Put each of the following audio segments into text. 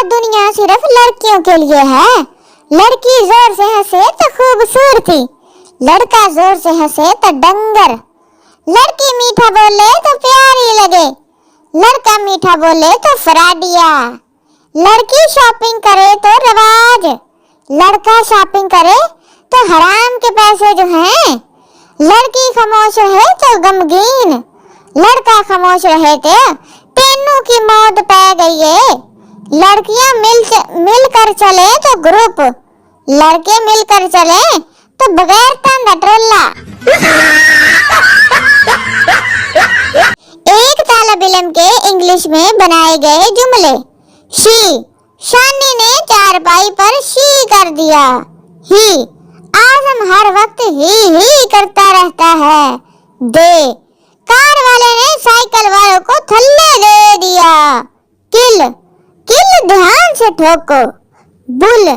दुनिया सिर्फ लड़कियों के लिए है। लड़की जोर से हंसे तो खूबसूरती, लड़का जोर से हंसे तो डंगर। लड़की मीठा बोले तो प्यारी लगे, लड़का मीठा बोले तो फराडिया। लड़की शॉपिंग करे तो रवाज, लड़का शॉपिंग करे तो हराम के पैसे जो हैं। लड़की खामोश रहे तो गमगीन, लड़का खामोश रहे तो तेनू की मौत पै गई है। लड़कियां मिलकर चले तो ग्रुप, लड़के मिलकर चले तो बगैर तांदा टोला। एक तालब इल्म के इंग्लिश में बनाए गए जुमले। शी, शानी ने चारपाई पर शी कर दिया। ही, आजम हर वक्त ही करता रहता है। दे, कार वाले ने साइकिल वालों को थल्ले दे दिया। किल, किल ध्यान से ठोको। बुल,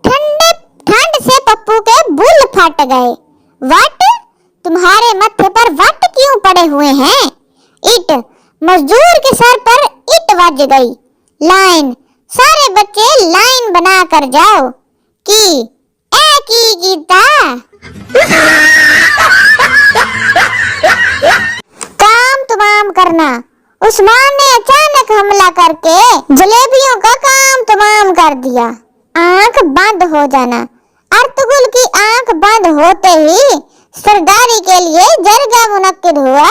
ठंड से पप्पू के बुल फट गए। वट, तुम्हारे मत्थे पर वट क्यों पड़े हुए हैं। इट, मजदूर के सर पर इट बज गई। लाइन, सारे बच्चे लाइन बना कर जाओ। की, की गीता। काम तमाम करना, उस्मान ने अचानक हमला करके जलेबियों का काम तमाम कर दिया। आंख बंद हो जाना, अर्तुगरुल की आंख बंद होते ही सरदारी के लिए जरगा मुनक्किद हुआ।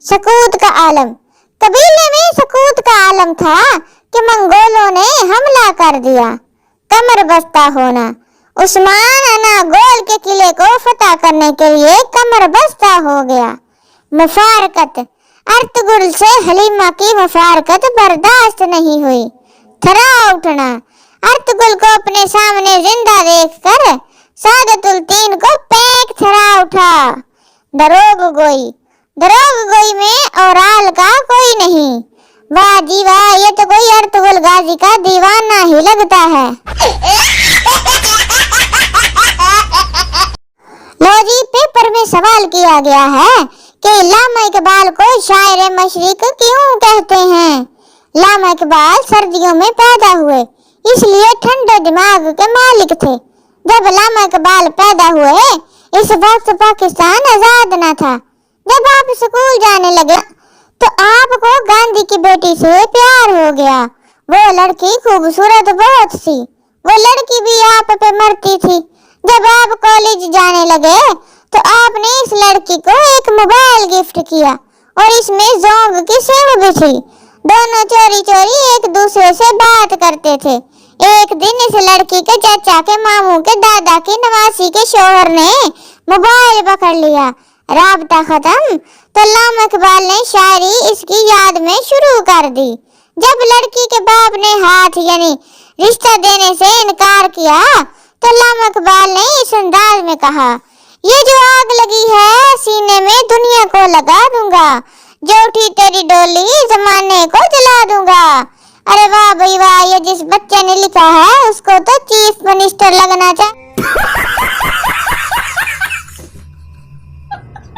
सकूत का आलम, कबीले में सकूत का आलम था कि मंगोलों ने हमला कर दिया। कमर बस्ता होना, उस्मान अनागोल के किले को फतह करने के लिए कमर बस्ता हो गया। मुफारकत, अर्तुगरुल से हलीमा की मुफारकत बर्दाश्त नहीं हुई। थरा उठना, अर्तुगरुल को अपने सामने जिंदा देखकर सादतुल तीन को पैक थरा उठा। दरोग गोई में औराल का कोई नहीं। वाह जी वाह, ये तो कोई अर्तुगरुल गाजी का दीवाना ही लगता है। लो जी, पेपर में सवाल किया गया है कि अल्लामा इकबाल को शायर मशरिक क्यों कहते हैं। अल्लामा इकबाल सर्दियों में पैदा हुए, इसलिए ठंडे दिमाग के मालिक थे। जब अल्लामा इकबाल पैदा हुए इस वक्त पाकिस्तान आजाद न था। जब आप स्कूल जाने लगे तो आपको गांधी की बेटी से प्यार हो गया। वो लड़की खूबसूरत बहुत सी, वो लड़की भी आप पे मरती थी। जब आप कॉलेज जाने लगे तो आपने इस लड़की को एक मोबाइल गिफ्ट किया और इसमें जोंग की सिम भी थी। दोनों चोरी चोरी एक दूसरे से बात करते थे। एक दिन इस लड़की के चाचा के मामू के दादा की नवासी के शौहर ने मोबाइल पकड़ लिया। राबता खत्म तो अल्लामा इकबाल ने शायरी इसकी याद में शुरू कर दी। जब लड़की के बाप ने हाथ यानी रिश्ता देने से इनकार किया तो अल्लामा इकबाल ने इस अंदाज में कहा, ये जो आग लगी है सीने में दुनिया को लगा दूंगा, जो उठी तेरी डोली जमाने को जला दूंगा। अरे वाह भाई वाह, ये जिस बच्चे ने लिखा है उसको तो चीफ मिनिस्टर लगना चाहिए।